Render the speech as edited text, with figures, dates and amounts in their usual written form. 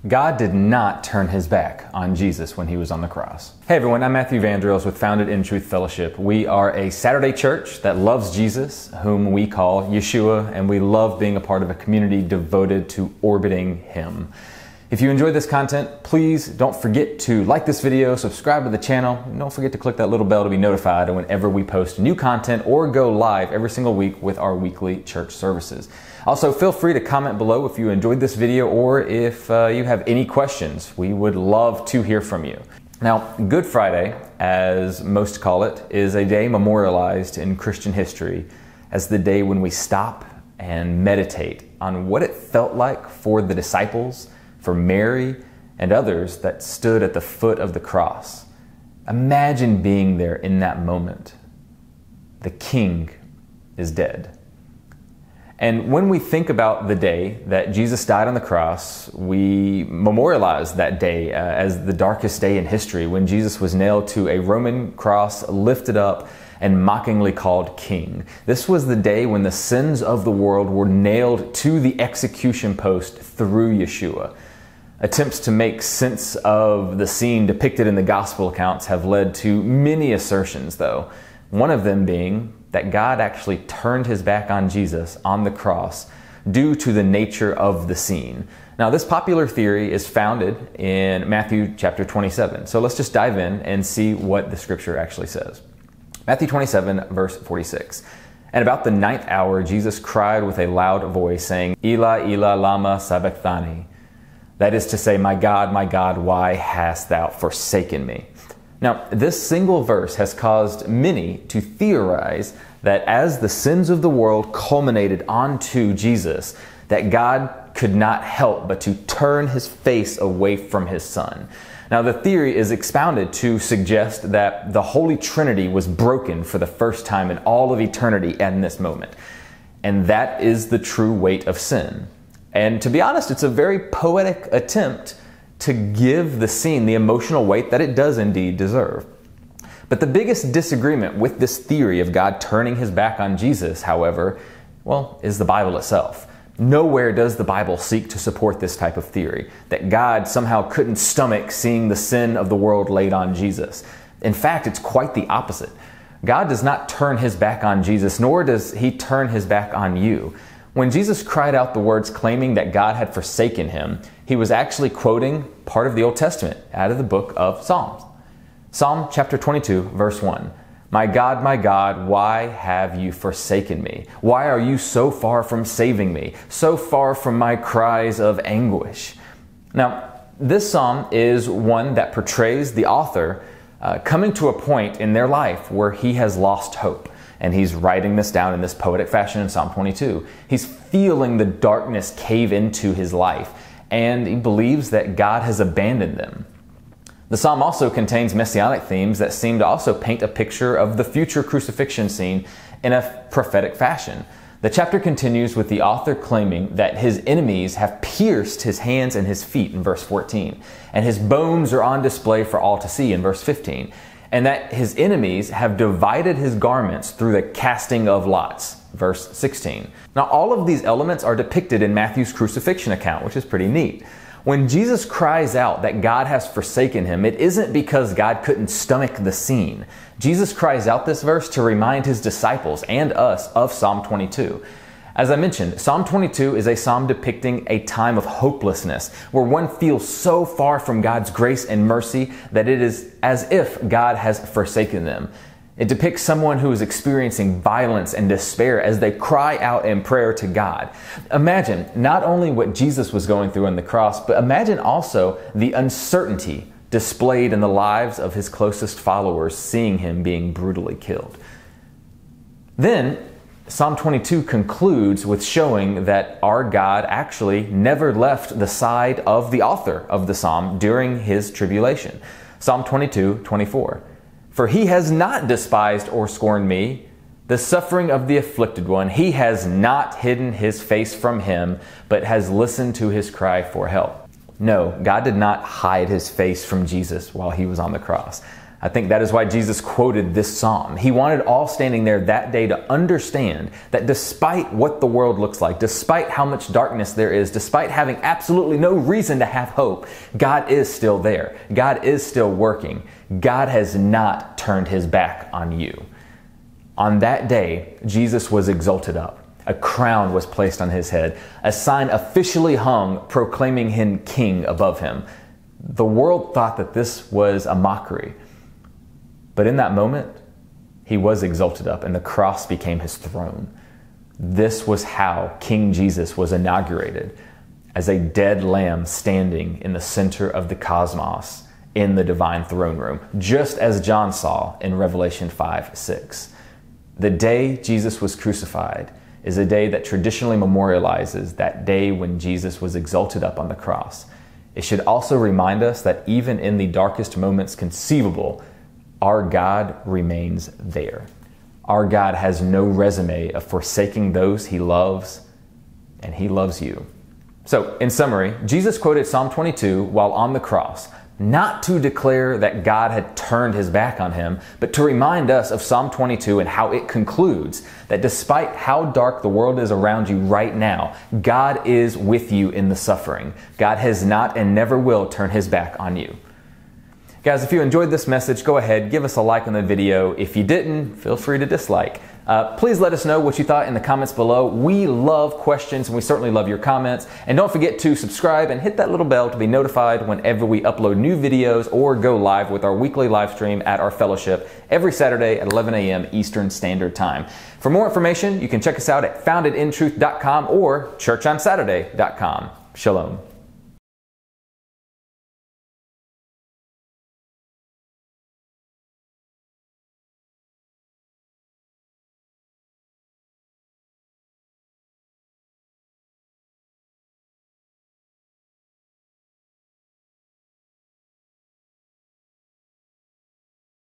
God did not turn his back on Jesus when he was on the cross. Hey everyone, I'm Matthew Vandross with Founded in Truth Fellowship. We are a Saturday church that loves Jesus, whom we call Yeshua, and we love being a part of a community devoted to orbiting him. If you enjoy this content, please don't forget to like this video, subscribe to the channel, and don't forget to click that little bell to be notified whenever we post new content or go live every single week with our weekly church services. Also, feel free to comment below if you enjoyed this video or if you have any questions. We would love to hear from you. Now, Good Friday, as most call it, is a day memorialized in Christian history as the day when we stop and meditate on what it felt like for the disciples, for Mary and others that stood at the foot of the cross. Imagine being there in that moment. The King is dead. And when we think about the day that Jesus died on the cross, we memorialize that day as the darkest day in history, when Jesus was nailed to a Roman cross, lifted up, and mockingly called King. This was the day when the sins of the world were nailed to the execution post through Yeshua. Attempts to make sense of the scene depicted in the gospel accounts have led to many assertions, though. One of them being that God actually turned his back on Jesus on the cross due to the nature of the scene. Now, this popular theory is founded in Matthew chapter 27. So let's just dive in and see what the scripture actually says. Matthew 27, verse 46. And about the ninth hour, Jesus cried with a loud voice, saying, Eli, Eli, lama sabachthani. That is to say, my God, why hast thou forsaken me? Now, this single verse has caused many to theorize that as the sins of the world culminated onto Jesus, that God could not help but to turn his face away from his son. Now, the theory is expounded to suggest that the Holy Trinity was broken for the first time in all of eternity in this moment. And that is the true weight of sin. And to be honest, it's a very poetic attempt to give the scene the emotional weight that it does indeed deserve. But the biggest disagreement with this theory of God turning his back on Jesus, however, is the Bible itself. Nowhere does the Bible seek to support this type of theory, that God somehow couldn't stomach seeing the sin of the world laid on Jesus. In fact, it's quite the opposite. God does not turn his back on Jesus, nor does he turn his back on you. When Jesus cried out the words claiming that God had forsaken him, he was actually quoting part of the Old Testament out of the book of Psalms. Psalm chapter 22, verse 1. My God, why have you forsaken me? Why are you so far from saving me, so far from my cries of anguish? Now, this psalm is one that portrays the author coming to a point in their life where he has lost hope. And he's writing this down in this poetic fashion in Psalm 22. He's feeling the darkness cave into his life, and he believes that God has abandoned them. The psalm also contains messianic themes that seem to also paint a picture of the future crucifixion scene in a prophetic fashion. The chapter continues with the author claiming that his enemies have pierced his hands and his feet in verse 14, and his bones are on display for all to see in verse 15. And that his enemies have divided his garments through the casting of lots, verse 16. Now, all of these elements are depicted in Matthew's crucifixion account, which is pretty neat. When Jesus cries out that God has forsaken him, it isn't because God couldn't stomach the scene. Jesus cries out this verse to remind his disciples and us of Psalm 22. As I mentioned, Psalm 22 is a psalm depicting a time of hopelessness, where one feels so far from God's grace and mercy that it is as if God has forsaken them. It depicts someone who is experiencing violence and despair as they cry out in prayer to God. Imagine not only what Jesus was going through on the cross, but imagine also the uncertainty displayed in the lives of his closest followers, seeing him being brutally killed. Then, Psalm 22 concludes with showing that our God actually never left the side of the author of the psalm during his tribulation. Psalm 22, 24. For he has not despised or scorned me, the suffering of the afflicted one. He has not hidden his face from him, but has listened to his cry for help. No, God did not hide his face from Jesus while he was on the cross. I think that is why Jesus quoted this psalm. He wanted all standing there that day to understand that despite what the world looks like, despite how much darkness there is, despite having absolutely no reason to have hope, God is still there. God is still working. God has not turned his back on you. On that day, Jesus was exalted up. A crown was placed on his head. A sign officially hung proclaiming him king above him. The world thought that this was a mockery. But in that moment, he was exalted up and the cross became his throne. This was how King Jesus was inaugurated, as a dead lamb standing in the center of the cosmos in the divine throne room, just as John saw in Revelation 5:6. The day Jesus was crucified is a day that traditionally memorializes that day when Jesus was exalted up on the cross. It should also remind us that even in the darkest moments conceivable, our God remains there. Our God has no resume of forsaking those he loves, and he loves you. So, in summary, Jesus quoted Psalm 22 while on the cross, not to declare that God had turned his back on him, but to remind us of Psalm 22 and how it concludes that despite how dark the world is around you right now, God is with you in the suffering. God has not and never will turn his back on you. Guys, if you enjoyed this message, go ahead, give us a like on the video. If you didn't, feel free to dislike. Please let us know what you thought in the comments below. We love questions and we certainly love your comments. And don't forget to subscribe and hit that little bell to be notified whenever we upload new videos or go live with our weekly live stream at our fellowship every Saturday at 11 a.m. Eastern Standard Time. For more information, you can check us out at foundedintruth.com or churchonsaturday.com. Shalom.